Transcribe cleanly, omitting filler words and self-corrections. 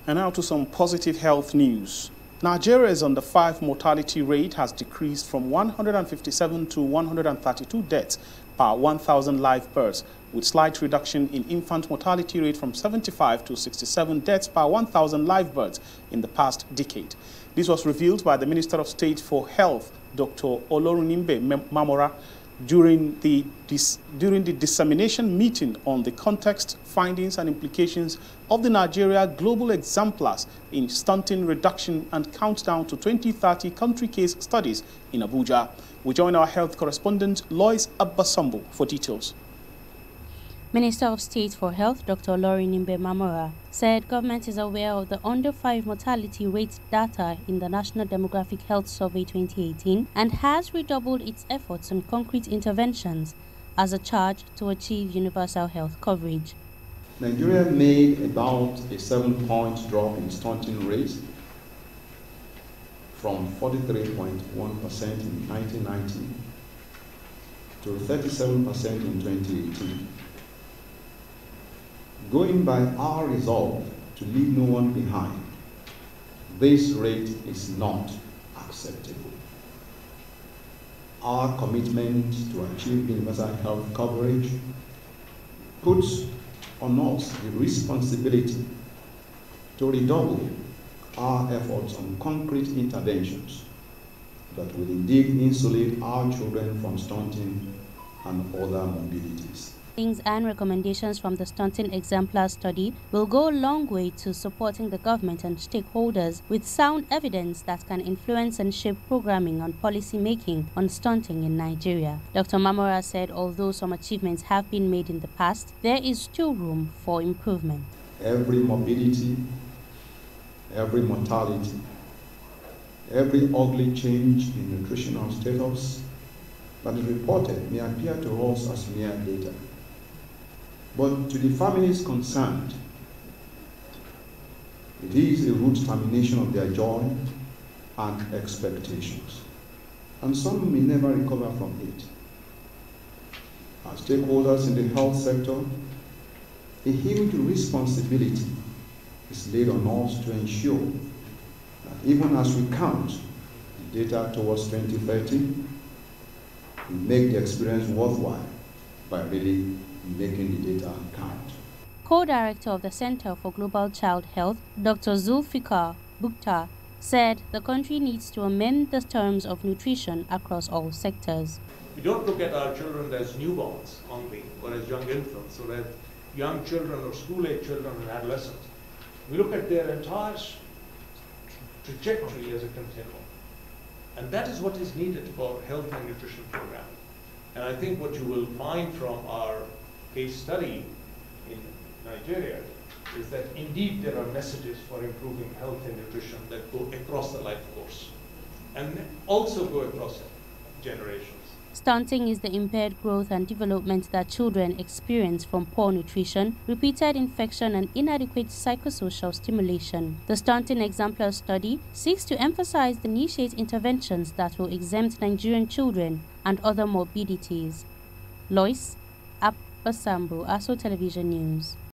And now to some positive health news. Nigeria's under-5 mortality rate has decreased from 157 to 132 deaths per 1,000 live births, with slight reduction in infant mortality rate from 75 to 67 deaths per 1,000 live births in the past decade. This was revealed by the Minister of State for Health, Dr. Olorunimbe Mamora, during the dissemination meeting on the context, findings and implications of the Nigeria Global Exemplars in Stunting Reduction and Countdown to 2030 country case studies in Abuja. We join our health correspondent Lois Abbasambo for details. Minister of State for Health, Dr. Olorunimbe Mamora, said government is aware of the under-5 mortality rate data in the National Demographic Health Survey 2018 and has redoubled its efforts on concrete interventions as a charge to achieve universal health coverage. Nigeria made about a 7-point drop in stunting rate from 43.1% in 1990 to 37% in 2018. Going by our resolve to leave no one behind, this rate is not acceptable. Our commitment to achieve universal health coverage puts on us the responsibility to redouble our efforts on concrete interventions that will indeed insulate our children from stunting and other morbidities. And recommendations from the Stunting Exemplar study will go a long way to supporting the government and stakeholders with sound evidence that can influence and shape programming on policy making on stunting in Nigeria. Dr. Mamora said although some achievements have been made in the past, there is still room for improvement. Every morbidity, every mortality, every ugly change in nutritional status that is reported may appear to us as mere data. But to the families concerned, it is a root termination of their joy and expectations. And some may never recover from it. As stakeholders in the health sector, a huge responsibility is laid on us to ensure that even as we count the data towards 2030, we make the experience worthwhile by really making the data count. Co-director of the Center for Global Child Health, Dr. Zulfikar Bukta, said the country needs to amend the terms of nutrition across all sectors. We don't look at our children as newborns only, or as young infants, or as young children or school-age children and adolescents. We look at their entire trajectory as a continuum. And that is what is needed for health and nutrition programming. And I think what you will find from our case study in Nigeria is that indeed there are messages for improving health and nutrition that go across the life course and also go across generations. Stunting is the impaired growth and development that children experience from poor nutrition, repeated infection and inadequate psychosocial stimulation. The Stunting Exemplar study seeks to emphasize the initiate interventions that will exempt Nigerian children and other morbidities. Lois Abbasambo, ASO Television News.